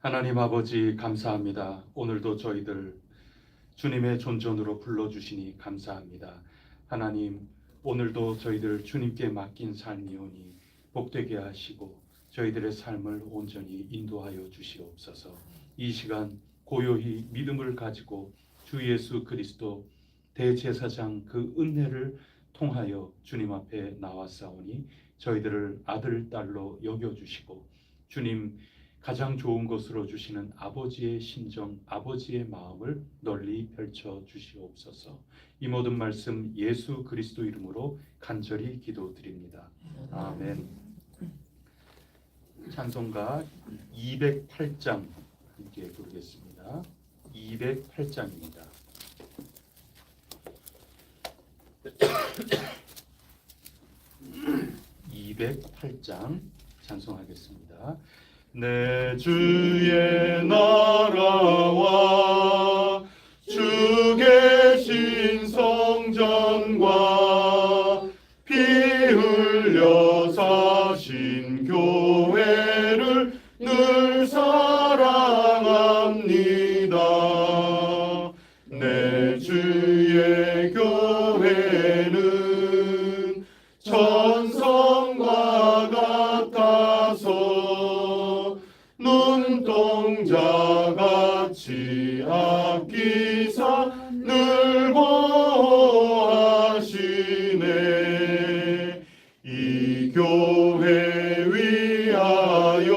하나님 아버지 감사합니다. 오늘도 저희들 주님의 존전으로 불러주시니 감사합니다. 하나님 오늘도 저희들 주님께 맡긴 삶이오니 복되게 하시고 저희들의 삶을 온전히 인도하여 주시옵소서. 이 시간 고요히 믿음을 가지고 주 예수 그리스도 대제사장 그 은혜를 통하여 주님 앞에 나왔사오니 저희들을 아들 딸로 여겨주시고 주님 가장 좋은 것으로 주시는 아버지의 심정, 아버지의 마음을 널리 펼쳐 주시옵소서. 이 모든 말씀 예수 그리스도 이름으로 간절히 기도드립니다. 아멘. 찬송가 208장 함께 부르겠습니다. 208장입니다. 208장 찬송하겠습니다. 내 주의 나라와 주 계신 성전과 피 흘려 사신 교회를 늘 사랑합니다. 내 주의 교회는 천성과 같아서 눈동자같이 아끼사 늘 보호하시네. 이 교회 위하여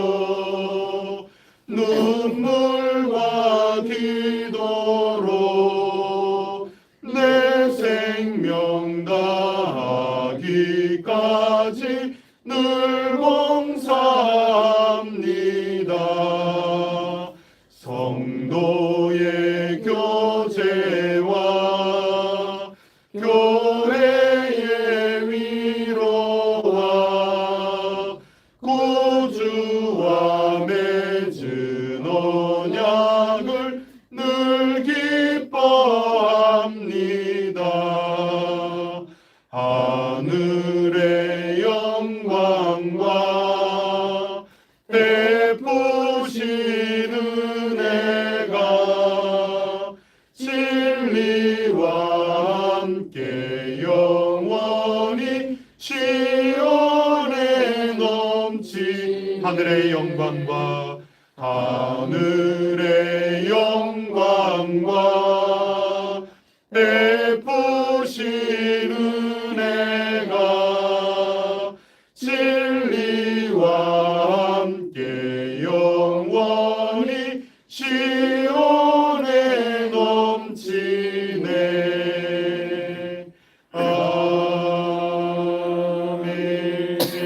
눈물과 기도로 내 생명 다하기까지 늘 봉사합니다. 성도의 교제와 교회의 위로와 구주와 맺은 언약을 늘 기뻐합니다. 하늘의 영광과 베푸신 은혜가 진리와 함께 영원히 시온에 넘치. 하늘의 영광과 하늘의 영광과 베푸신 은혜가 진리와 함께 영원히 시온에 넘치네.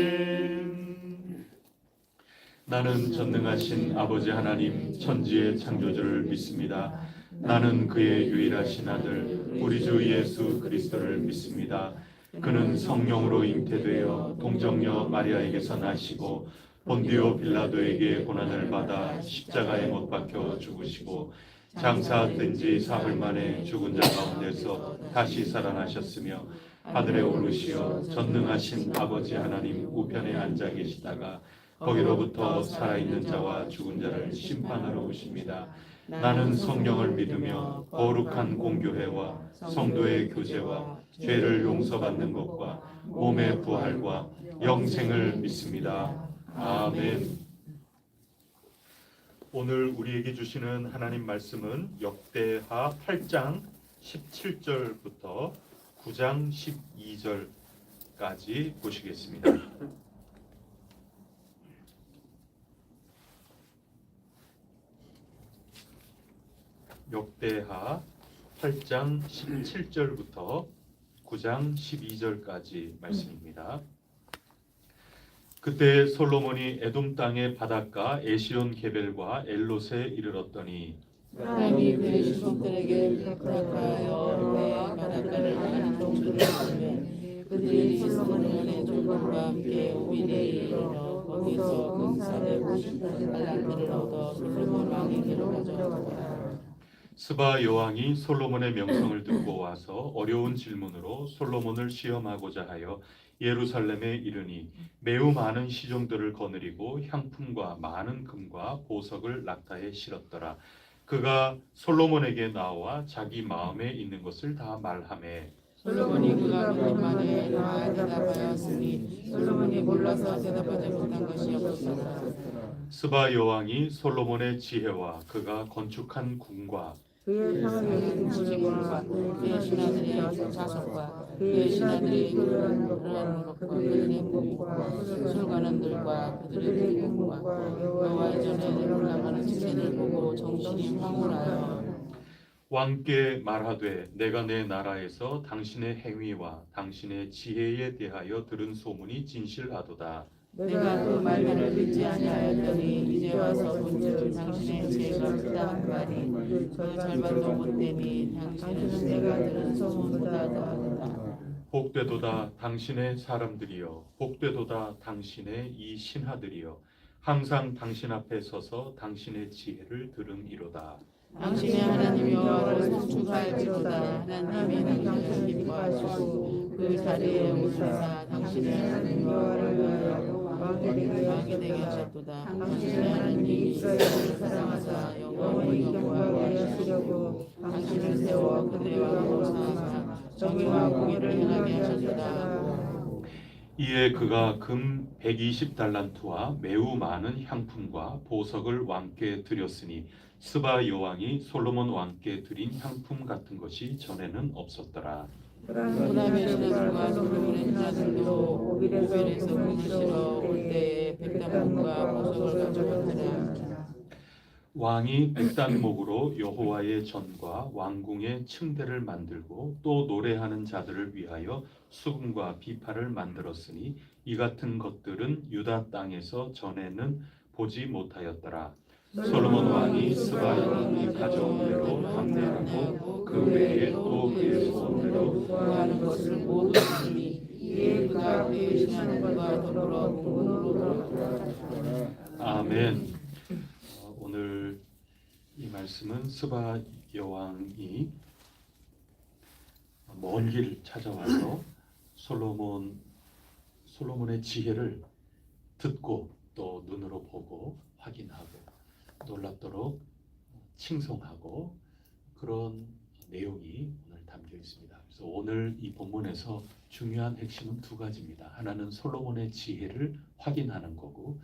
아멘. 나는 전능하신 아버지 하나님 천지의 창조주를 믿습니다. 나는 그의 유일하신 아들 우리 주 예수 그리스도를 믿습니다. 그는 성령으로 잉태되어 동정녀 마리아에게서 나시고 본디오 빌라도에게 고난을 받아 십자가에 못 박혀 죽으시고 장사된 지 사흘 만에 죽은 자 가운데서 다시 살아나셨으며 하늘에 오르시어 전능하신 아버지 하나님 우편에 앉아 계시다가 거기로부터 살아있는 자와 죽은 자를 심판하러 오십니다. 나는 성령을 믿으며 거룩한 공교회와 성도의 교제와 죄를 용서받는 것과 몸의 부활과 영생을 믿습니다. 아멘. 오늘 우리에게 주시는 하나님 말씀은 역대하 8장 17절부터 9장 12절까지 보시겠습니다. 역대하 8장 17절부터 9장 12절까지 말씀입니다. 그때 솔로몬이 에돔 땅의 바닷가 에시온 게벨과 엘롯에 이르렀더니 하나님이 그의 신복들에게 부탁하여 바닷가를 향한 종들을 보내면 그들이 솔로몬의 종들과 함께 오빌에 이르러 거기서 금 450달란트를 얻어 솔로몬 왕에게로 가져갔다. 스바 여왕이 솔로몬의 명성을 듣고 와서 어려운 질문으로 솔로몬을 시험하고자 하여 예루살렘에 이르니 매우 많은 시종들을 거느리고 향품과 많은 금과 보석을 낙타에 실었더라. 그가 솔로몬에게 나와 자기 마음에 있는 것을 다 말하매 솔로몬이 그가 묻는 말에 다 대답하였으니 솔로몬이 몰라서 대답하지 못한 것이 없었더라. 스바 여왕이 솔로몬의 지혜와 그가 건축한 궁과 그의 상을 지식과 그의 신하들의 자손과 그의 신하들의 그러한 것과 그들의 행복과 술관원들과 그들의 기쁨과 여호와의 전에 올라가는 지체를 보고 정신이 황홀하여 왕께 말하되 내가 내 나라에서 당신의 행위와 당신의 지혜에 대하여 들은 소문이 진실하도다. 내가 그 말들을 믿지 아니하였더니 이제 와서 본즉 당신의 죄가 크다 한 말이 그 절반도 못되니 당신은 내가 들은 소문보다 더하다. 복되도다 당신의 사람들이여 복되도다 당신의 이 신하들이여 항상 당신 앞에 서서 당신의 지혜를 들음이로다. 당신의 하나님 여호와를 송축할지로다. 하나님이 당신을 기뻐하시고 그 자리에 오시사 당신의 하나님 여호와를 위하여 왕이 되게 하셨도다. 당신의 하나님 이스라엘을 사랑하사 영원히 경고하게 하시려고 당신을 세워 그들의 왕으로 삼아 정의와 공의를 행하게 하셨도다. 이에 그가 금 120달란트와 매우 많은 향품과 보석을 왕께 드렸으니 스바 여왕이 솔로몬 왕께 드린 향품 같은 것이 전에는 없었더라. 후람의 신하들과 솔로몬의 신하들도 오빌에서 공시러 올 때에 백단목과 보석을 가져왔더라. 왕이 백단목으로 여호와의 전과 왕궁의 층대를 만들고 또 노래하는 자들을 위하여 수금과 비파를 만들었으니 이 같은 것들은 유다 땅에서 전에는 보지 못하였더라. 솔로몬 왕이 스바 여왕이 가져온 대로 감내하고 그 외에 또 그의 소원대로 구하는 것을 모두 주니 이에 그가 그의 신하들과 더불어 궁으로 돌아왔더라. 아멘. 오늘 이 말씀은 스바 여왕이 먼 길 찾아와서 솔로몬의 지혜를 듣고 또 눈으로 보고 확인하고 놀랍도록 칭송하고 그런 내용이 오늘 담겨 있습니다. 그래서 오늘 이 본문에서 중요한 핵심은 두 가지입니다. 하나는 솔로몬의 지혜를 확인하는 거고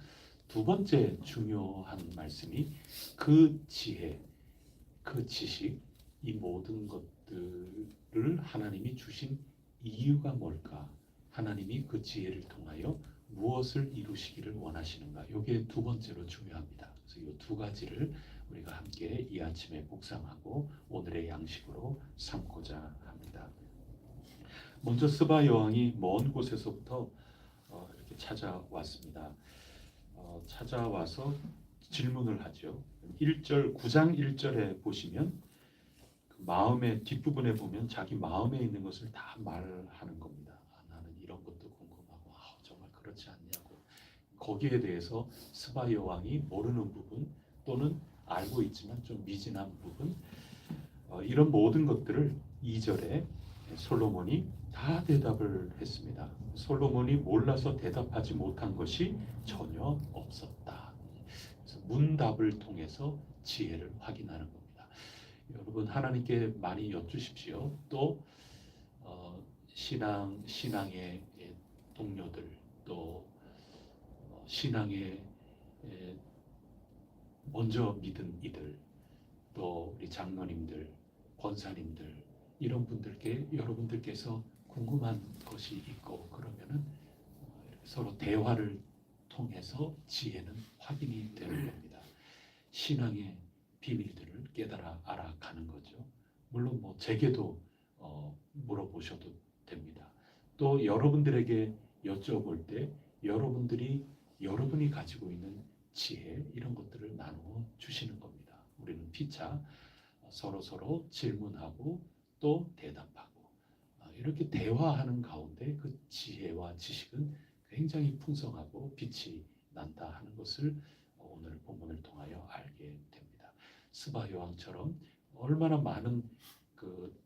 두 번째 중요한 말씀이 그 지혜, 그 지식, 이 모든 것들을 하나님이 주신 이유가 뭘까? 하나님이 그 지혜를 통하여 무엇을 이루시기를 원하시는가? 이게 두 번째로 중요합니다. 그래서 이 두 가지를 우리가 함께 이 아침에 묵상하고 오늘의 양식으로 삼고자 합니다. 먼저 스바 여왕이 먼 곳에서부터 이렇게 찾아왔습니다. 찾아와서 질문을 하죠. 1절 9장 1절에 보시면 그 마음의 뒷부분에 보면 자기 마음에 있는 것을 다 말하는 겁니다. 나는 이런 것도 궁금하고 정말 그렇지 않냐고. 거기에 대해서 스바 여왕이 모르는 부분 또는 알고 있지만 좀 미진한 부분 이런 모든 것들을 2절에 솔로몬이 다 대답을 했습니다. 솔로몬이 몰라서 대답하지 못한 것이 전혀 없었다. 그래서 문답을 통해서 지혜를 확인하는 겁니다. 여러분 하나님께 많이 여쭈십시오. 또 신앙의 동료들 또 신앙의 먼저 믿은 이들 또 우리 장로님들 권사님들 이런 분들께 여러분들께서 궁금한 것이 있고 그러면은 서로 대화를 통해서 지혜는 확인이 되는 겁니다. 신앙의 비밀들을 깨달아 알아가는 거죠. 물론 뭐 제게도 물어보셔도 됩니다. 또 여러분들에게 여쭤볼 때 여러분이 가지고 있는 지혜 이런 것들을 나누어 주시는 겁니다. 우리는 피차 서로 질문하고 또 대답하고 이렇게 대화하는 가운데 그 지혜와 지식은 굉장히 풍성하고 빛이 난다 하는 것을 오늘 본문을 통하여 알게 됩니다. 스바 여왕처럼 얼마나 많은 그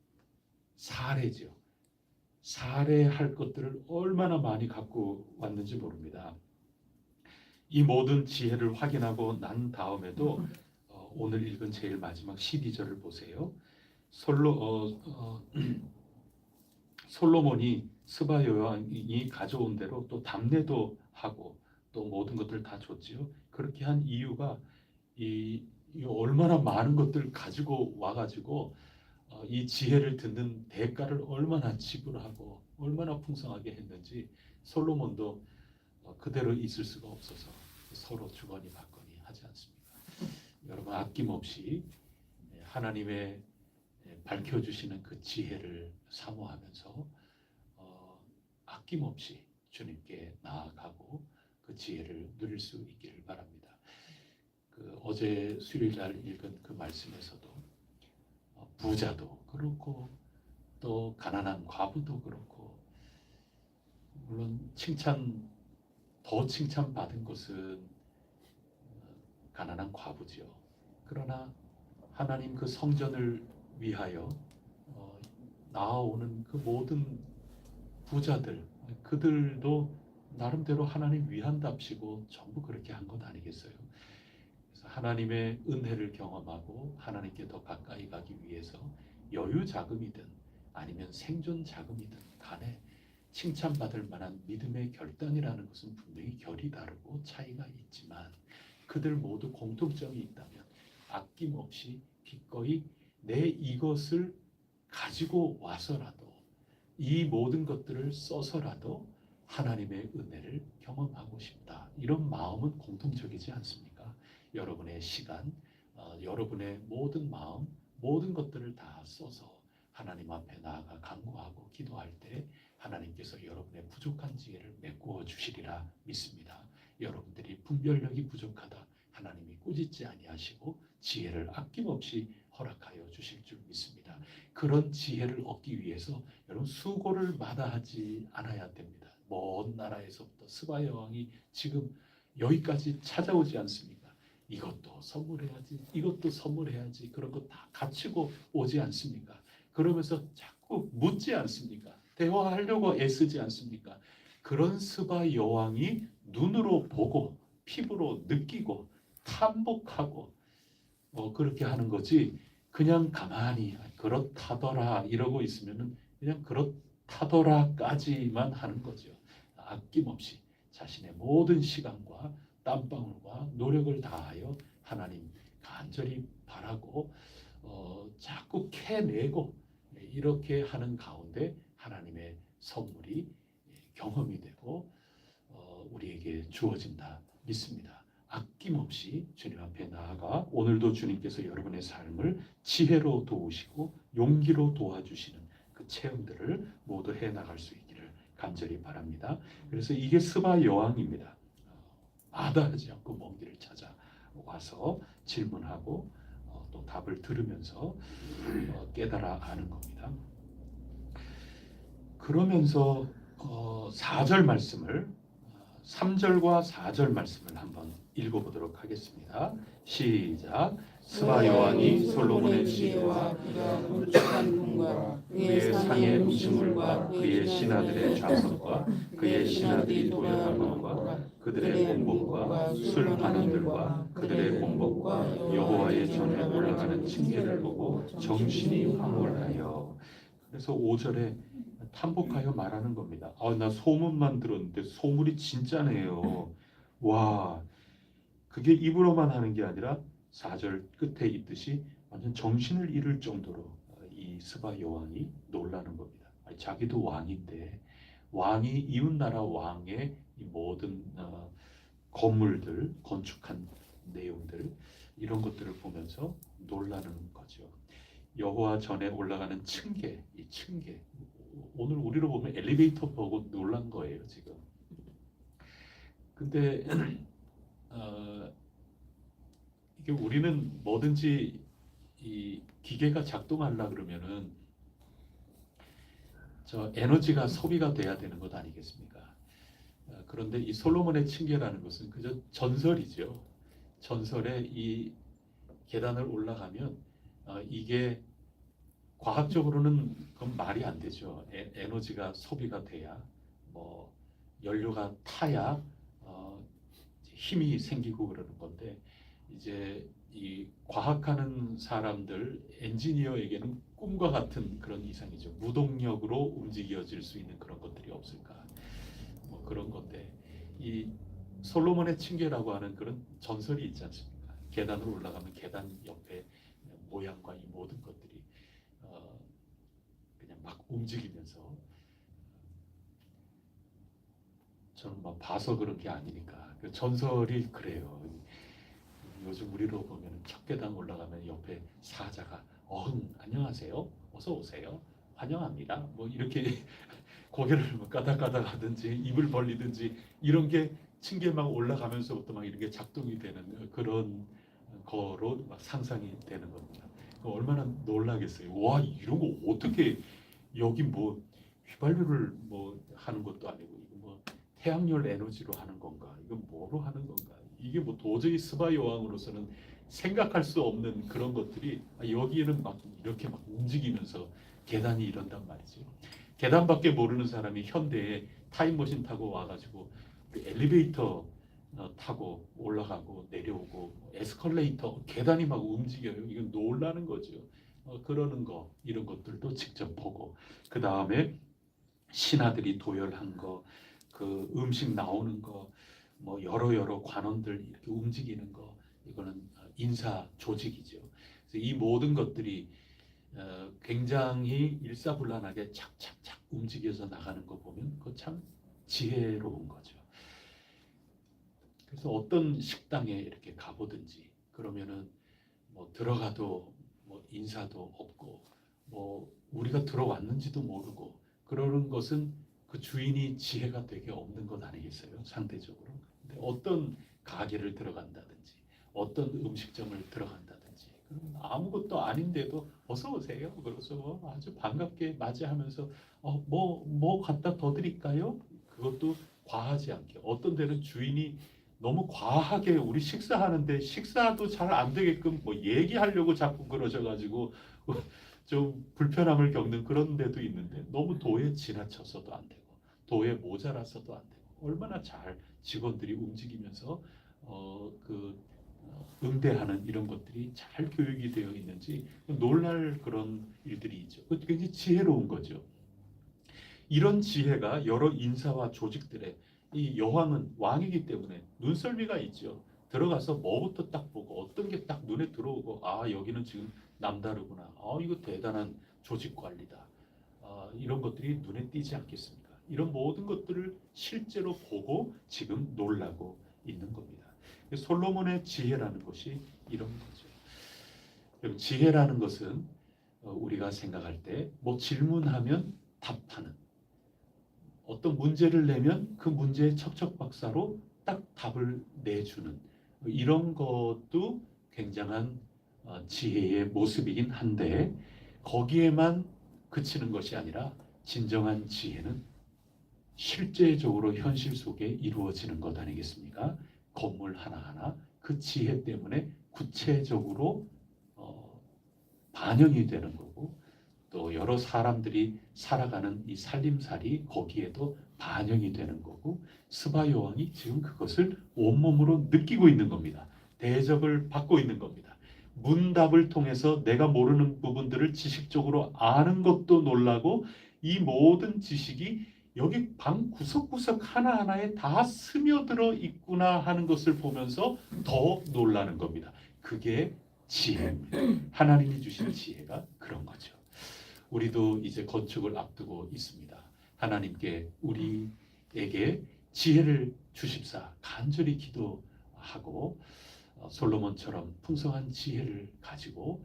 사례죠. 살해할 것들을 얼마나 많이 갖고 왔는지 모릅니다. 이 모든 지혜를 확인하고 난 다음에도 오늘 읽은 제일 마지막 12절을 보세요. 솔로몬이 스바 여왕이 가져온 대로 또 담례도 하고 또 모든 것들 다 줬지요. 그렇게 한 이유가 이 얼마나 많은 것들 가지고 와가지고 이 지혜를 듣는 대가를 얼마나 지불하고 얼마나 풍성하게 했는지 솔로몬도 그대로 있을 수가 없어서 서로 주거니 받거니 하지 않습니까? 여러분 아낌없이 하나님의 밝혀주시는 그 지혜를 사모하면서 아낌없이 주님께 나아가고 그 지혜를 누릴 수 있기를 바랍니다. 그 어제 수요일날 읽은 그 말씀에서도 부자도 그렇고 또 가난한 과부도 그렇고 물론 더 칭찬받은 것은 가난한 과부지요. 그러나 하나님 그 성전을 위하여 나아오는 그 모든 부자들 그들도 나름대로 하나님 위한답시고 전부 그렇게 한 것 아니겠어요? 그래서 하나님의 은혜를 경험하고 하나님께 더 가까이 가기 위해서 여유 자금이든 아니면 생존 자금이든 간에 칭찬받을 만한 믿음의 결단이라는 것은 분명히 결이 다르고 차이가 있지만 그들 모두 공통점이 있다면 아낌없이 기꺼이 내 이것을 가지고 와서라도 이 모든 것들을 써서라도 하나님의 은혜를 경험하고 싶다. 이런 마음은 공통적이지 않습니까? 여러분의 시간, 여러분의 모든 마음, 모든 것들을 다 써서 하나님 앞에 나아가 간구하고 기도할 때 하나님께서 여러분의 부족한 지혜를 메꾸어 주시리라 믿습니다. 여러분들이 분별력이 부족하다. 하나님이 꾸짖지 아니하시고 지혜를 아낌없이 허락하여 주실 줄 믿습니다. 그런 지혜를 얻기 위해서 여러분 수고를 마다하지 않아야 됩니다. 먼 나라에서부터 스바 여왕이 지금 여기까지 찾아오지 않습니까? 이것도 선물해야지, 이것도 선물해야지, 그런 거 다 갖추고 오지 않습니까? 그러면서 자꾸 묻지 않습니까? 대화하려고 애쓰지 않습니까? 그런 스바 여왕이 눈으로 보고 피부로 느끼고 탐복하고 그렇게 하는 거지 그냥 가만히 그렇다더라 이러고 있으면은 그냥 그렇다더라까지만 하는 거죠. 아낌없이 자신의 모든 시간과 땀방울과 노력을 다하여 하나님 간절히 바라고 자꾸 캐내고 이렇게 하는 가운데 하나님의 선물이 경험이 되고 우리에게 주어진다 믿습니다. 아낌없이 주님 앞에 나아가 오늘도 주님께서 여러분의 삶을 지혜로 도우시고 용기로 도와주시는 그 체험들을 모두 해나갈 수 있기를 간절히 바랍니다. 그래서 이게 스바 여왕입니다. 마다하지 않고 먼 길을 찾아와서 질문하고 또 답을 들으면서 깨달아 아는 겁니다. 그러면서 4절 말씀을 3절과 4절 말씀을 한번 읽어보도록 하겠습니다. 시작. 스바 여왕이 솔로몬의 지혜와 그가 건축한 궁과 그의 상의 음식물과 그의 신하들의 좌석과 그의 신하들이 도련한 것과 그들의 공복과 술 반원들과 그들의 공복과 여호와의 전에 올라가는 층계를 보고 정신이 황홀하여. 그래서 5절에 탐복하여 말하는 겁니다. 나 소문만 들었는데 소문이 진짜네요. 와, 그게 입으로만 하는 게 아니라 4절 끝에 있듯이 완전 정신을 잃을 정도로 이 스바 여왕이 놀라는 겁니다. 자기도 왕인데 왕이 이웃나라 왕의 이 모든 건물들, 건축한 내용들 이런 것들을 보면서 놀라는 거죠. 여호와 전에 올라가는 층계, 이 층계. 오늘 우리로 보면 엘리베이터 보고 놀란 거예요 지금. 근데 이게 우리는 뭐든지 이 기계가 작동하려 그러면은 저 에너지가 소비가 돼야 되는 것 아니겠습니까? 그런데 이 솔로몬의 층계라는 것은 그저 전설이죠. 전설에 이 계단을 올라가면 이게 과학적으로는 그건 말이 안 되죠. 에너지가 소비가 돼야 뭐 연료가 타야 힘이 생기고 그러는 건데 이제 이 과학하는 사람들 엔지니어에게는 꿈과 같은 그런 이상이죠. 무동력으로 움직여질 수 있는 그런 것들이 없을까? 뭐 그런 건데 이 솔로몬의 층계라고 하는 그런 전설이 있지 않습니까? 계단으로 올라가면 계단 옆에 모양과 이 모든 것들이 그냥 막 움직이면서 저는 막 봐서 그런 게 아니니까 그 전설이 그래요. 요즘 우리로 보면 첫 계단 올라가면 옆에 사자가 안녕하세요, 어서 오세요, 환영합니다, 뭐 이렇게 고개를 뭐 까닥까닥 하든지 입을 벌리든지 이런 게 층계 막 올라가면서부터 막 이런 게 작동이 되는 그런 거로 막 상상이 되는 겁니다. 얼마나 놀라겠어요. 와, 이런 거 어떻게 여기 뭐 휘발유를 뭐 하는 것도 아니고 이거 뭐 태양열 에너지로 하는 건가? 이거 뭐로 하는 건가? 이게 뭐 도저히 스바 여왕으로서는 생각할 수 없는 그런 것들이 여기에는 막 이렇게 막 움직이면서 계단이 이런단 말이죠. 계단밖에 모르는 사람이 현대에 타임머신 타고 와가지고 그 엘리베이터 타고 올라가고 내려오고 에스컬레이터 계단이 막 움직여요. 이건 놀라는 거죠. 그러는 거 이런 것들도 직접 보고 그 다음에 신하들이 도열한 거, 그 음식 나오는 거, 뭐 여러 관원들 이렇게 움직이는 거 이거는 인사 조직이죠. 그래서 이 모든 것들이 굉장히 일사불란하게 착착착 움직여서 나가는 거 보면 그거 참 지혜로운 거죠. 그래서 어떤 식당에 이렇게 가보든지 그러면은 뭐 들어가도 뭐 인사도 없고 뭐 우리가 들어왔는지도 모르고 그러는 것은 그 주인이 지혜가 되게 없는 것 아니겠어요? 상대적으로. 근데 어떤 가게를 들어간다든지 어떤 음식점을 들어간다든지 그러면 아무것도 아닌데도 어서 오세요. 그래서 아주 반갑게 맞이하면서 뭐 갖다 더 드릴까요? 그것도 과하지 않게 어떤 데는 주인이 너무 과하게 우리 식사하는데 식사도 잘 안 되게끔 뭐 얘기하려고 자꾸 그러셔가지고 좀 불편함을 겪는 그런 데도 있는데 너무 도에 지나쳐서도 안 되고 도에 모자라서도 안 되고 얼마나 잘 직원들이 움직이면서 응대하는 이런 것들이 잘 교육이 되어 있는지 놀랄 그런 일들이 있죠. 굉장히 지혜로운 거죠. 이런 지혜가 여러 인사와 조직들의 이 여왕은 왕이기 때문에 눈썰미가 있죠. 들어가서 뭐부터 딱 보고 어떤 게 딱 눈에 들어오고 여기는 지금 남다르구나. 이거 대단한 조직 관리다. 이런 것들이 눈에 띄지 않겠습니까? 이런 모든 것들을 실제로 보고 지금 놀라고 있는 겁니다. 솔로몬의 지혜라는 것이 이런 거죠. 지혜라는 것은 우리가 생각할 때 뭐 질문하면 답하는 어떤 문제를 내면 그 문제의 척척박사로 딱 답을 내주는 이런 것도 굉장한 지혜의 모습이긴 한데 거기에만 그치는 것이 아니라 진정한 지혜는 실제적으로 현실 속에 이루어지는 것 아니겠습니까? 건물 하나하나 그 지혜 때문에 구체적으로 반영이 되는 거고 또 여러 사람들이 살아가는 이 살림살이 거기에도 반영이 되는 거고 스바 여왕이 지금 그것을 온몸으로 느끼고 있는 겁니다. 대접을 받고 있는 겁니다. 문답을 통해서 내가 모르는 부분들을 지식적으로 아는 것도 놀라고 이 모든 지식이 여기 방 구석구석 하나하나에 다 스며들어 있구나 하는 것을 보면서 더 놀라는 겁니다. 그게 지혜입니다. 하나님이 주신 지혜가 그런 거죠. 우리도 이제 건축을 앞두고 있습니다. 하나님께 우리에게 지혜를 주십사 간절히 기도하고 솔로몬처럼 풍성한 지혜를 가지고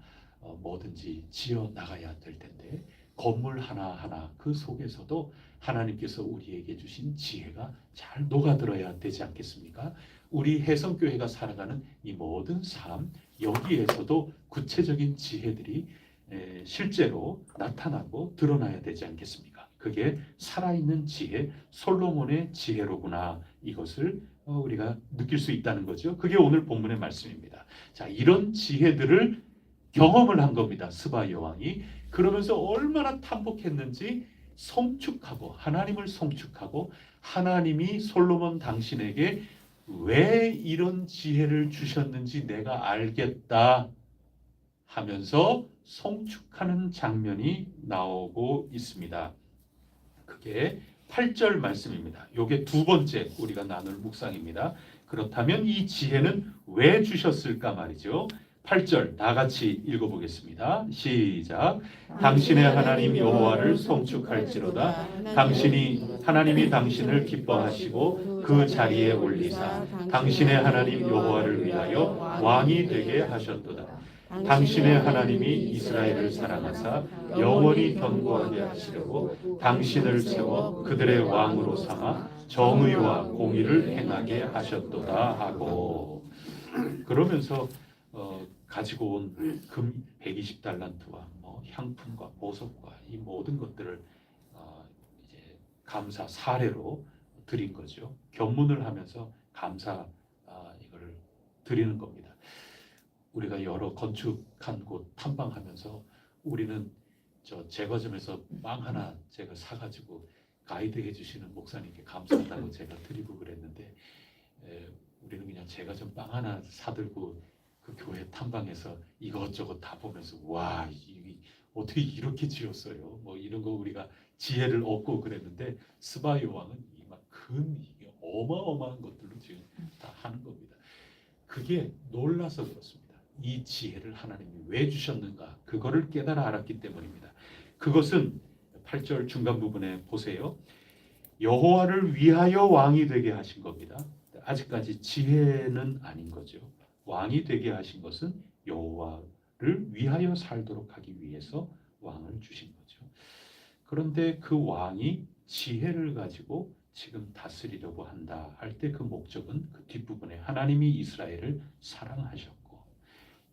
뭐든지 지어 나가야 될 텐데 건물 하나하나 그 속에서도 하나님께서 우리에게 주신 지혜가 잘 녹아들어야 되지 않겠습니까? 우리 혜성교회가 살아가는 이 모든 삶 여기에서도 구체적인 지혜들이 실제로 나타나고 드러나야 되지 않겠습니까? 그게 살아있는 지혜, 솔로몬의 지혜로구나. 이것을 우리가 느낄 수 있다는 거죠. 그게 오늘 본문의 말씀입니다. 자, 이런 지혜들을 경험을 한 겁니다. 스바 여왕이. 그러면서 얼마나 탐복했는지 성축하고 하나님을 성축하고 하나님이 솔로몬 당신에게 왜 이런 지혜를 주셨는지 내가 알겠다 하면서 성축하는 장면이 나오고 있습니다. 그게 8절 말씀입니다. 요게 두 번째 우리가 나눌 묵상입니다. 그렇다면 이 지혜는 왜 주셨을까 말이죠. 8절 다 같이 읽어보겠습니다. 시작. 당신의 하나님 여호와를 성축할지로다. 하나님이 당신을 기뻐하시고 그 자리에 올리사 당신의 하나님 여호와를 위하여 왕이 되게 하셨도다. 당신의 하나님이 이스라엘을 사랑하사 영원히 견고하게 하시려고 당신을 세워 그들의 왕으로 삼아 정의와 공의를 행하게 하셨도다 하고, 그러면서 가지고 온 금 120달란트와 향품과 보석과 이 모든 것들을 이제 감사 사례로 드린 거죠. 견문을 하면서 감사 이거를 드리는 겁니다. 우리가 여러 건축한 곳 탐방하면서 우리는 저 제과점에서 빵 하나 제가 사가지고 가이드 해주시는 목사님께 감사하다고 제가 드리고 그랬는데, 우리는 그냥 제과점 빵 하나 사들고 그 교회 탐방해서 이것저것 다 보면서 와, 어떻게 이렇게 지었어요? 뭐 이런 거 우리가 지혜를 얻고 그랬는데, 스바 여왕은 이게 어마어마한 것들로 지금 다 하는 겁니다. 그게 놀라서 그렇습니다. 이 지혜를 하나님이 왜 주셨는가, 그거를 깨달아 알았기 때문입니다. 그것은 8절 중간 부분에 보세요. 여호와를 위하여 왕이 되게 하신 겁니다. 아직까지 지혜는 아닌 거죠. 왕이 되게 하신 것은 여호와를 위하여 살도록 하기 위해서 왕을 주신 거죠. 그런데 그 왕이 지혜를 가지고 지금 다스리려고 한다 할 때 그 목적은 그 뒷부분에 하나님이 이스라엘을 사랑하셨고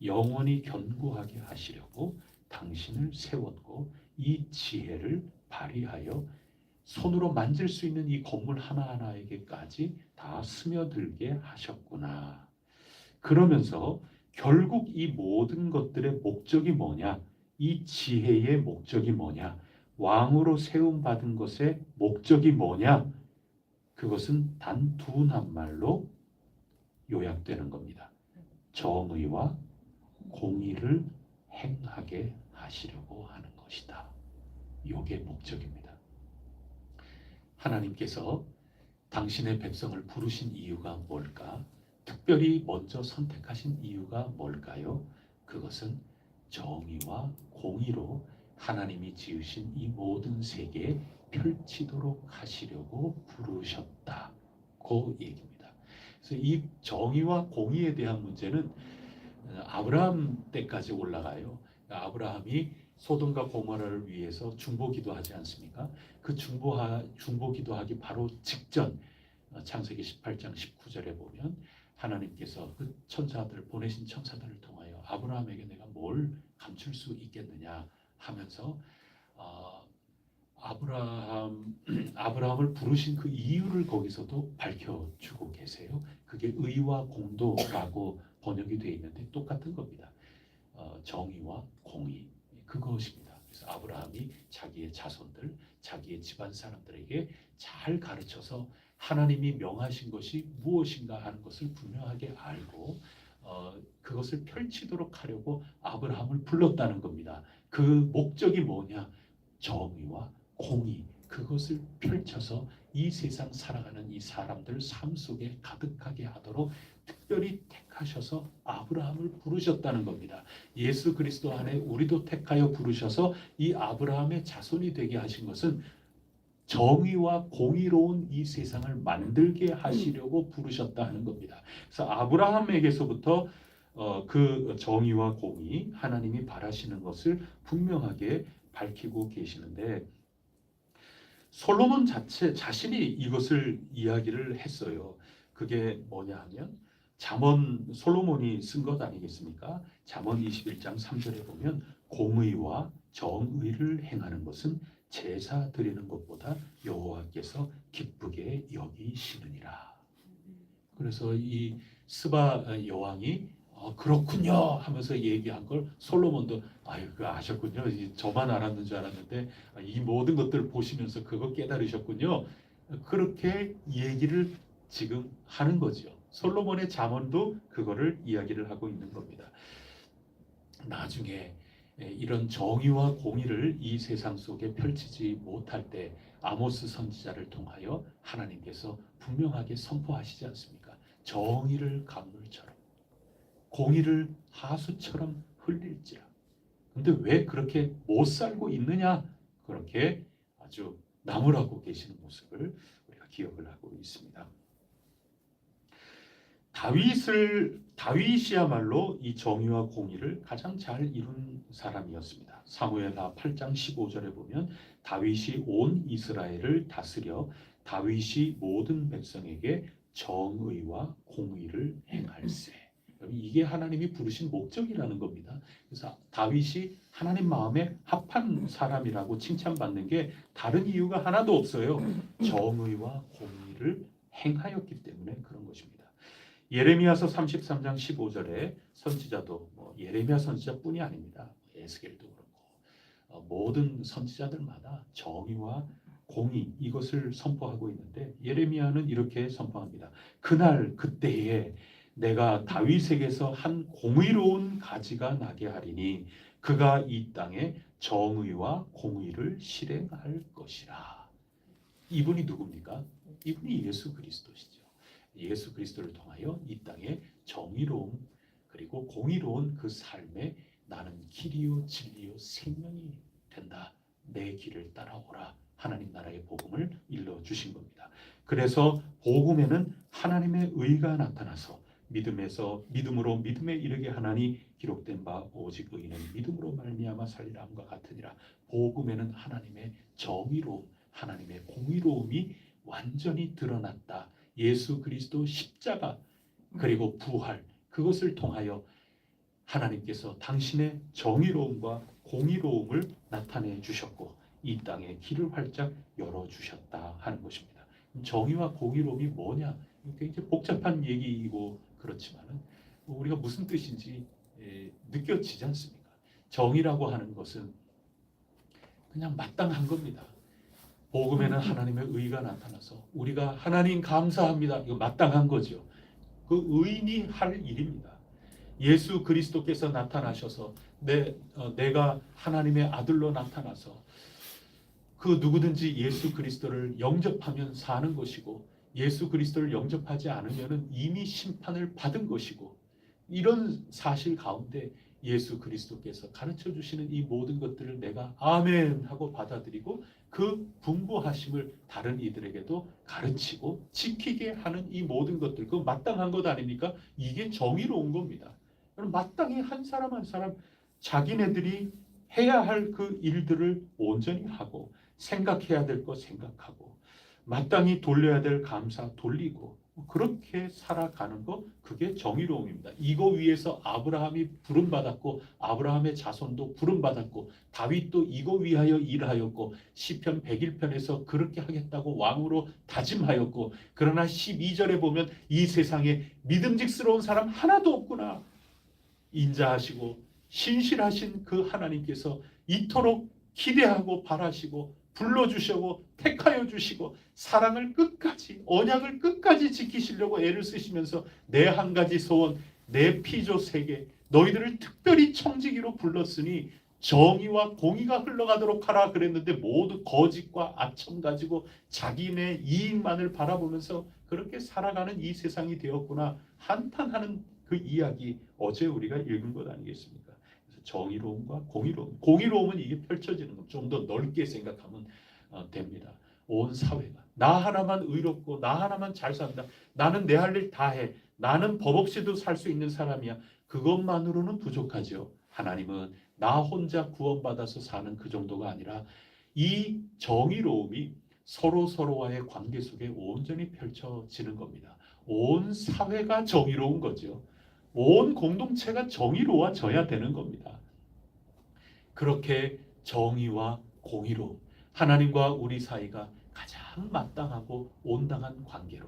영원히 견고하게 하시려고 당신을 세웠고 이 지혜를 발휘하여 손으로 만질 수 있는 이 건물 하나하나에게까지 다 스며들게 하셨구나. 그러면서 결국 이 모든 것들의 목적이 뭐냐? 이 지혜의 목적이 뭐냐? 왕으로 세움받은 것의 목적이 뭐냐? 그것은 단 두 낱말로 요약되는 겁니다. 정의와 공의를 행하게 하시려고 하는 것이다. 이게 목적입니다. 하나님께서 당신의 백성을 부르신 이유가 뭘까? 특별히 먼저 선택하신 이유가 뭘까요? 그것은 정의와 공의로 하나님이 지으신 이 모든 세계에 펼치도록 하시려고 부르셨다고 얘기입니다. 그래서 이 정의와 공의에 대한 문제는 아브라함 때까지 올라가요. 아브라함이 소돔과 고모라를 위해서 중보기도 하지 않습니까? 그 중보기도하기 바로 직전 창세기 18장 19절에 보면 하나님께서 그 보내신 천사들을 통하여 아브라함에게 내가 뭘 감출 수 있겠느냐 하면서 아브라함을 부르신 그 이유를 거기서도 밝혀주고 계세요. 그게 의와 공도라고 번역이 되어 있는데 똑같은 겁니다. 정의와 공의, 그것입니다. 그래서 아브라함이 자기의 자손들, 자기의 집안 사람들에게 잘 가르쳐서 하나님이 명하신 것이 무엇인가 하는 것을 분명하게 알고 그것을 펼치도록 하려고 아브라함을 불렀다는 겁니다. 그 목적이 뭐냐? 정의와 공의, 그것을 펼쳐서 이 세상 살아가는 이 사람들 삶 속에 가득하게 하도록 특별히 택하셔서 아브라함을 부르셨다는 겁니다. 예수 그리스도 안에 우리도 택하여 부르셔서 이 아브라함의 자손이 되게 하신 것은 정의와 공의로운 이 세상을 만들게 하시려고 부르셨다 하는 겁니다. 그래서 아브라함에게서부터 그 정의와 공의, 하나님이 바라시는 것을 분명하게 밝히고 계시는데, 솔로몬 자신이 이것을 이야기를 했어요. 그게 뭐냐 하면 솔로몬이 쓴 것 아니겠습니까? 잠언 21장 3절에 보면 공의와 정의를 행하는 것은 제사 드리는 것보다 여호와께서 기쁘게 여기시느니라. 그래서 이 스바 여왕이 그렇군요 하면서 얘기한 걸 솔로몬도 아유 그 아셨군요. 저만 알았는 줄 알았는데 이 모든 것들을 보시면서 그거 깨달으셨군요. 그렇게 얘기를 지금 하는 거죠. 솔로몬의 잠언도 그거를 이야기를 하고 있는 겁니다. 나중에 이런 정의와 공의를 이 세상 속에 펼치지 못할 때 아모스 선지자를 통하여 하나님께서 분명하게 선포하시지 않습니까? 정의를 강물처럼 공의를 하수처럼 흘릴지라. 근데 왜 그렇게 못 살고 있느냐? 그렇게 아주 나무라고 계시는 모습을 우리가 기억을 하고 있습니다. 다윗이야말로 이 정의와 공의를 가장 잘 이룬 사람이었습니다. 사무엘하 8장 15절에 보면 다윗이 온 이스라엘을 다스려 다윗이 모든 백성에게 정의와 공의를 행할세. 이게 하나님이 부르신 목적이라는 겁니다. 그래서 다윗이 하나님 마음에 합한 사람이라고 칭찬받는 게 다른 이유가 하나도 없어요. 정의와 공의를 행하였기 때문에 그런 것입니다. 예레미야서 33장 15절에 선지자도 예레미야 선지자뿐이 아닙니다. 에스겔도 그렇고 모든 선지자들마다 정의와 공의 이것을 선포하고 있는데 예레미야는 이렇게 선포합니다. 그날 그때에 내가 다윗에게서 한 공의로운 가지가 나게 하리니 그가 이 땅에 정의와 공의를 실행할 것이라. 이분이 누굽니까? 이분이 예수 그리스도시죠. 예수 그리스도를 통하여 이 땅에 정의로움 그리고 공의로운 그 삶에 나는 길이요 진리요 생명이 된다. 내 길을 따라오라. 하나님 나라의 복음을 일러주신 겁니다. 그래서 복음에는 하나님의 의가 나타나서 믿음으로 믿음에 이르게 하나니 기록된 바 오직 의인은 믿음으로 말미암아 살리라 함과 같으니라. 복음에는 하나님의 정의로움, 하나님의 공의로움이 완전히 드러났다. 예수 그리스도 십자가 그리고 부활 그것을 통하여 하나님께서 당신의 정의로움과 공의로움을 나타내 주셨고 이 땅에 길을 활짝 열어주셨다 하는 것입니다. 정의와 공의로움이 뭐냐? 굉장히 복잡한 얘기이고 그렇지만은 우리가 무슨 뜻인지 느껴지지 않습니까? 정의라고 하는 것은 그냥 마땅한 겁니다. 복음에는 하나님의 의가 나타나서 우리가 하나님 감사합니다. 이거 마땅한 거죠. 그 의인이 할 일입니다. 예수 그리스도께서 나타나셔서 내가 하나님의 아들로 나타나서 그 누구든지 예수 그리스도를 영접하면 사는 것이고 예수 그리스도를 영접하지 않으면 이미 심판을 받은 것이고 이런 사실 가운데 예수 그리스도께서 가르쳐 주시는 이 모든 것들을 내가 아멘 하고 받아들이고 그 분부하심을 다른 이들에게도 가르치고 지키게 하는 이 모든 것들 그 마땅한 것 아닙니까? 이게 정의로운 겁니다. 마땅히 한 사람 한 사람 자기네들이 해야 할 그 일들을 온전히 하고 생각해야 될 거 생각하고 마땅히 돌려야 될 감사 돌리고 그렇게 살아가는 거 그게 정의로움입니다. 이거 위해서 아브라함이 부름받았고 아브라함의 자손도 부름받았고 다윗도 이거 위하여 일하였고 시편 101편에서 그렇게 하겠다고 왕으로 다짐하였고 그러나 12절에 보면 이 세상에 믿음직스러운 사람 하나도 없구나. 인자하시고 신실하신 그 하나님께서 이토록 기대하고 바라시고 불러주시고 택하여 주시고 사랑을 끝까지 언약을 끝까지 지키시려고 애를 쓰시면서 내 한 가지 소원 내 피조 세계 너희들을 특별히 청지기로 불렀으니 정의와 공의가 흘러가도록 하라 그랬는데 모두 거짓과 아첨 가지고 자기네 이익만을 바라보면서 그렇게 살아가는 이 세상이 되었구나 한탄하는 그 이야기 어제 우리가 읽은 것 아니겠습니까? 그래서 정의로움과 공의로움은 이게 펼쳐지는 것 좀 더 넓게 생각하면 됩니다. 온 사회가 나 하나만 의롭고 나 하나만 잘 산다. 나는 내 할 일 다 해. 나는 법 없이도 살 수 있는 사람이야. 그것만으로는 부족하죠. 하나님은 나 혼자 구원받아서 사는 그 정도가 아니라 이 정의로움이 서로와의 관계 속에 온전히 펼쳐지는 겁니다. 온 사회가 정의로운 거죠. 온 공동체가 정의로워져야 되는 겁니다. 그렇게 정의와 공의로 하나님과 우리 사이가 가장 마땅하고 온당한 관계로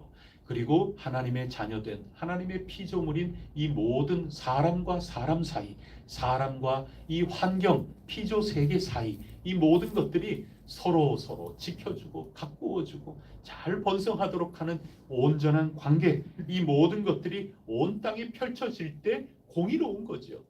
그리고 하나님의 자녀된 하나님의 피조물인 이 모든 사람과 사람 사이, 사람과 이 환경, 피조 세계 사이 이 모든 것들이 서로 지켜주고 가꾸어주고 잘 번성하도록 하는 온전한 관계, 이 모든 것들이 온 땅에 펼쳐질 때 공의로운 거죠.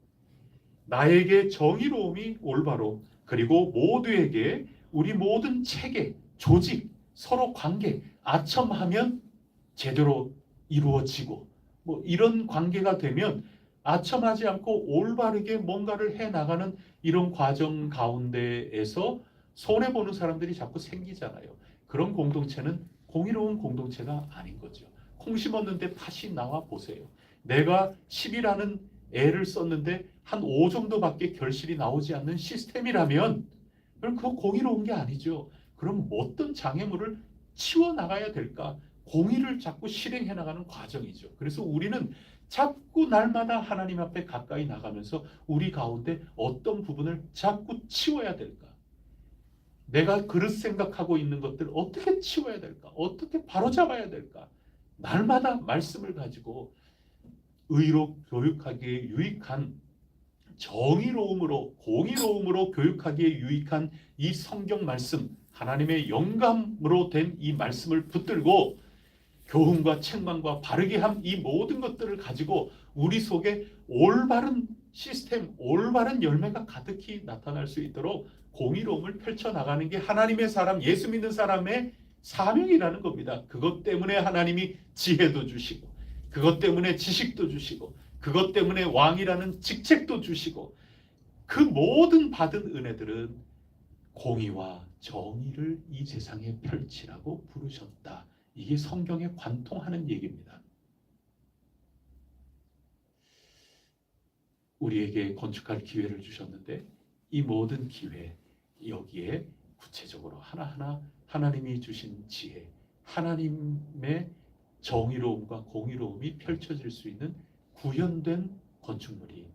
나에게 정의로움이 올바로, 그리고 모두에게 우리 모든 체계, 조직, 서로 관계, 아첨하면 제대로 이루어지고 뭐 이런 관계가 되면 아첨하지 않고 올바르게 뭔가를 해나가는 이런 과정 가운데에서 손해보는 사람들이 자꾸 생기잖아요. 그런 공동체는 공의로운 공동체가 아닌 거죠. 콩 심었는데 팥이 나와 보세요. 내가 10이라는 애를 썼는데 한 5 정도밖에 결실이 나오지 않는 시스템이라면 그럼 그거 공의로운 게 아니죠. 그럼 어떤 장애물을 치워나가야 될까? 공의를 자꾸 실행해 나가는 과정이죠. 그래서 우리는 자꾸 날마다 하나님 앞에 가까이 나가면서 우리 가운데 어떤 부분을 자꾸 치워야 될까? 내가 그릇 생각하고 있는 것들 어떻게 치워야 될까? 어떻게 바로잡아야 될까? 날마다 말씀을 가지고 의로 교육하기에 유익한 정의로움으로 공의로움으로 교육하기에 유익한 이 성경 말씀, 하나님의 영감으로 된 이 말씀을 붙들고 교훈과 책망과 바르게 함 이 모든 것들을 가지고 우리 속에 올바른 시스템, 올바른 열매가 가득히 나타날 수 있도록 공의로움을 펼쳐나가는 게 하나님의 사람, 예수 믿는 사람의 사명이라는 겁니다. 그것 때문에 하나님이 지혜도 주시고 그것 때문에 지식도 주시고 그것 때문에 왕이라는 직책도 주시고 그 모든 받은 은혜들은 공의와 정의를 이 세상에 펼치라고 부르셨다. 이게 성경에 관통하는 얘기입니다. 우리에게 건축할 기회를 주셨는데 이 모든 기회 여기에 구체적으로 하나하나 하나님이 주신 지혜, 하나님의 정의로움과 공의로움이 펼쳐질 수 있는 구현된 건축물이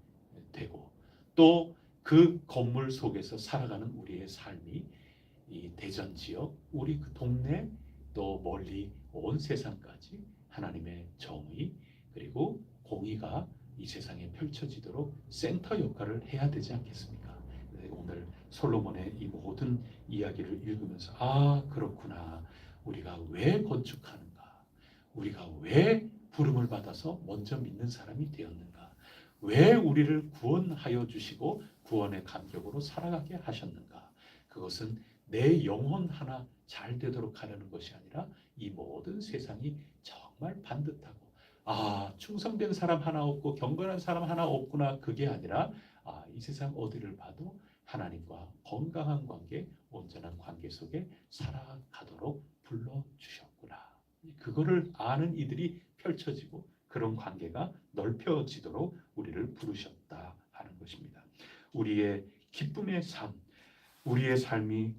되고 또 그 건물 속에서 살아가는 우리의 삶이 이 대전 지역, 우리 그 동네 또 멀리 온 세상까지 하나님의 정의 그리고 공의가 이 세상에 펼쳐지도록 센터 역할을 해야 되지 않겠습니까? 오늘 솔로몬의 이 모든 이야기를 읽으면서 아 그렇구나. 우리가 왜 건축하는가? 우리가 왜 부름을 받아서 먼저 믿는 사람이 되었는가? 왜 우리를 구원하여 주시고 구원의 감격으로 살아가게 하셨는가? 그것은 내 영혼 하나 잘 되도록 하려는 것이 아니라 이 모든 세상이 정말 반듯하고 아 충성된 사람 하나 없고 경건한 사람 하나 없구나 그게 아니라 아 이 세상 어디를 봐도 하나님과 건강한 관계, 온전한 관계 속에 살아가도록 불러주셨구나. 그거를 아는 이들이 펼쳐지고 그런 관계가 넓혀지도록 우리를 부르셨다 하는 것입니다. 우리의 기쁨의 삶, 우리의 삶이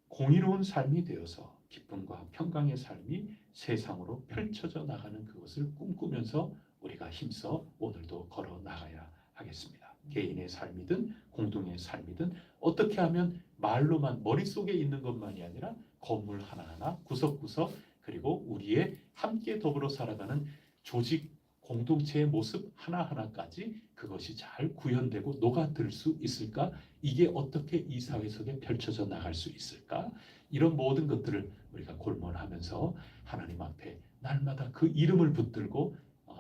공의로운 삶이 되어서 기쁨과 평강의 삶이 세상으로 펼쳐져 나가는 그것을 꿈꾸면서 우리가 힘써 오늘도 걸어 나가야 하겠습니다. 개인의 삶이든 공동의 삶이든 어떻게 하면 말로만 머릿속에 있는 것만이 아니라 건물 하나하나 구석구석 그리고 우리의 함께 더불어 살아가는 조직 공동체의 모습 하나하나까지 그것이 잘 구현되고 녹아들 수 있을까? 이게 어떻게 이 사회 속에 펼쳐져 나갈 수 있을까? 이런 모든 것들을 우리가 골몰하면서 하나님 앞에 날마다 그 이름을 붙들고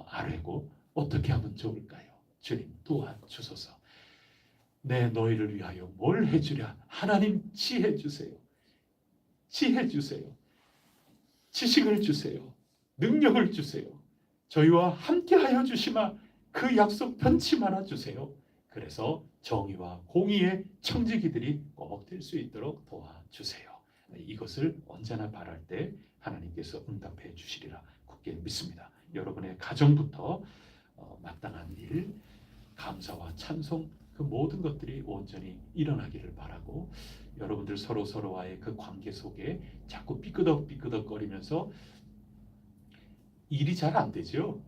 아뢰고 어떻게 하면 좋을까요? 주님 도와주소서. 내 너희를 위하여 뭘 해주랴? 하나님 지혜 주세요. 지혜 주세요. 지식을 주세요. 능력을 주세요. 저희와 함께하여 주시마 그 약속 변치 말아 주세요. 그래서 정의와 공의의 청지기들이 꼭 될 수 있도록 도와주세요. 이것을 언제나 바랄 때 하나님께서 응답해 주시리라 굳게 믿습니다. 여러분의 가정부터 마땅한 일, 감사와 찬송 그 모든 것들이 온전히 일어나기를 바라고 여러분들 서로와의 그 관계 속에 자꾸 삐끄덕거리면서 일이 잘 안 되죠.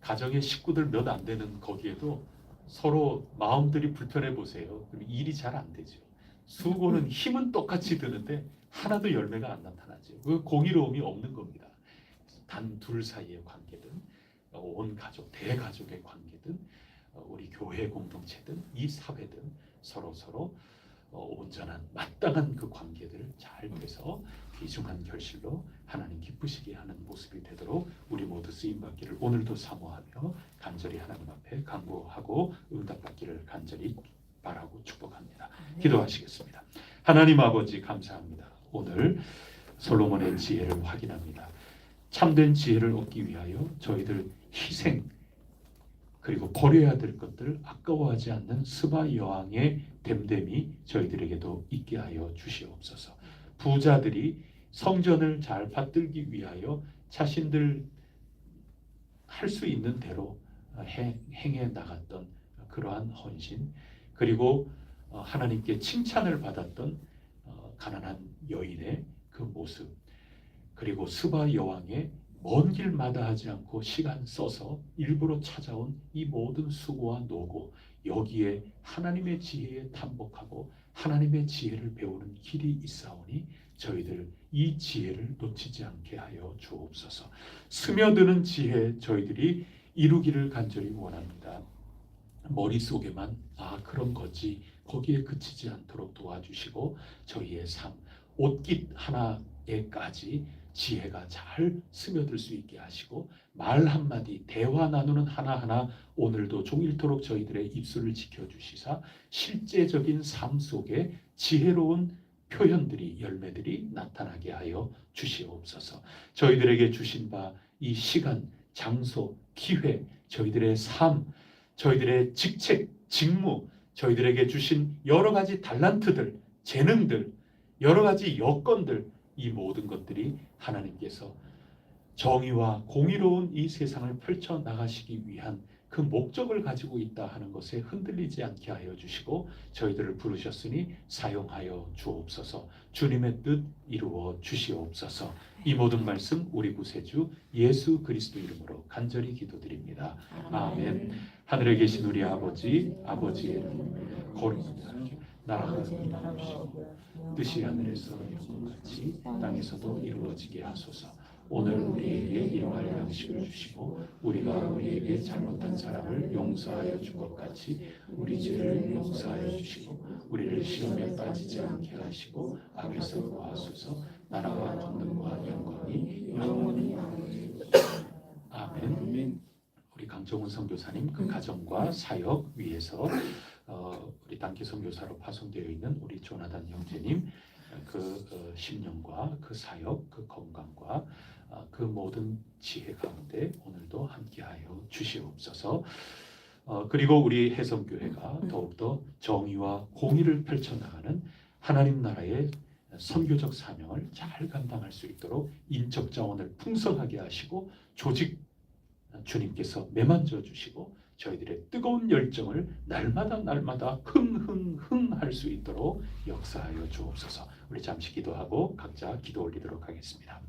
가정의 식구들 몇 안 되는 거기에도 서로 마음들이 불편해 보세요. 그럼 일이 잘 안 되죠. 수고는 힘은 똑같이 드는데 하나도 열매가 안 나타나죠. 그 공의로움이 없는 겁니다. 단 둘 사이의 관계든 온 가족, 대가족의 관계든 우리 교회 공동체든 이 사회든 서로 온전한 마땅한 그 관계들을 잘 맺어 귀중한 결실로 하나님 기쁘시게 하는 모습이 되도록 우리 모두 쓰임받기를 오늘도 사모하며 간절히 하나님 앞에 간구하고 응답받기를 간절히 바라고 축복합니다. 기도하시겠습니다. 하나님 아버지 감사합니다. 오늘 솔로몬의 지혜를 확인합니다. 참된 지혜를 얻기 위하여 저희들 희생 그리고 버려야 될 것들을 아까워하지 않는 스바 여왕의 됨됨이 저희들에게도 있게 하여 주시옵소서. 부자들이 성전을 잘 받들기 위하여 자신들 할 수 있는 대로 행해 나갔던 그러한 헌신, 그리고 하나님께 칭찬을 받았던 가난한 여인의 그 모습, 그리고 스바 여왕의 먼 길마다 하지 않고 시간 써서 일부러 찾아온 이 모든 수고와 노고, 여기에 하나님의 지혜에 탐복하고 하나님의 지혜를 배우는 길이 있사오니 저희들 이 지혜를 놓치지 않게 하여 주옵소서. 스며드는 지혜 저희들이 이루기를 간절히 원합니다. 머릿속에만 그런 거지 거기에 그치지 않도록 도와주시고 저희의 삶, 옷깃 하나에까지 지혜가 잘 스며들 수 있게 하시고 말 한마디, 대화 나누는 하나하나 오늘도 종일토록 저희들의 입술을 지켜주시사 실제적인 삶 속에 지혜로운 표현들이, 열매들이 나타나게 하여 주시옵소서. 저희들에게 주신 바 이 시간, 장소, 기회, 저희들의 삶, 저희들의 직책, 직무, 저희들에게 주신 여러 가지 달란트들, 재능들, 여러 가지 여건들, 이 모든 것들이 하나님께서 정의와 공의로운 이 세상을 펼쳐 나가시기 위한 그 목적을 가지고 있다 하는 것에 흔들리지 않게 하여 주시고 저희들을 부르셨으니 사용하여 주옵소서. 주님의 뜻 이루어 주시옵소서. 이 모든 말씀 우리 구세주 예수 그리스도 이름으로 간절히 기도드립니다. 아멘. 하늘에 계신 우리 아버지의 이름으로 거룩하다. 나라가 이루어지시고 뜻이 하늘에서 이룬 것 같이 땅에서도 이루어지게 하소서. 오늘 우리에게 일용할 양식을 주시고 우리가 우리에게 잘못한 사람을 용서하여 준 것 같이 우리 죄를 용서하여 주시고 우리를 시험에 빠지지 않게 하시고 악에서 구하소서. 나라와 권능과 영광이 영원히 아멘. 우리 강정훈 선교사님 그 가정과 사역 위해서 우리 단기 선교사로 파송되어 있는 우리 조나단 형제님 그 심령과 그 사역, 그 건강과 그 모든 지혜 가운데 오늘도 함께하여 주시옵소서. 그리고 우리 해성교회가 더욱더 정의와 공의를 펼쳐나가는 하나님 나라의 선교적 사명을 잘 감당할 수 있도록 인적 자원을 풍성하게 하시고 조직 주님께서 매만져 주시고 저희들의 뜨거운 열정을 날마다 흥할 수 있도록 역사하여 주옵소서. 우리 잠시 기도하고 각자 기도 올리도록 하겠습니다.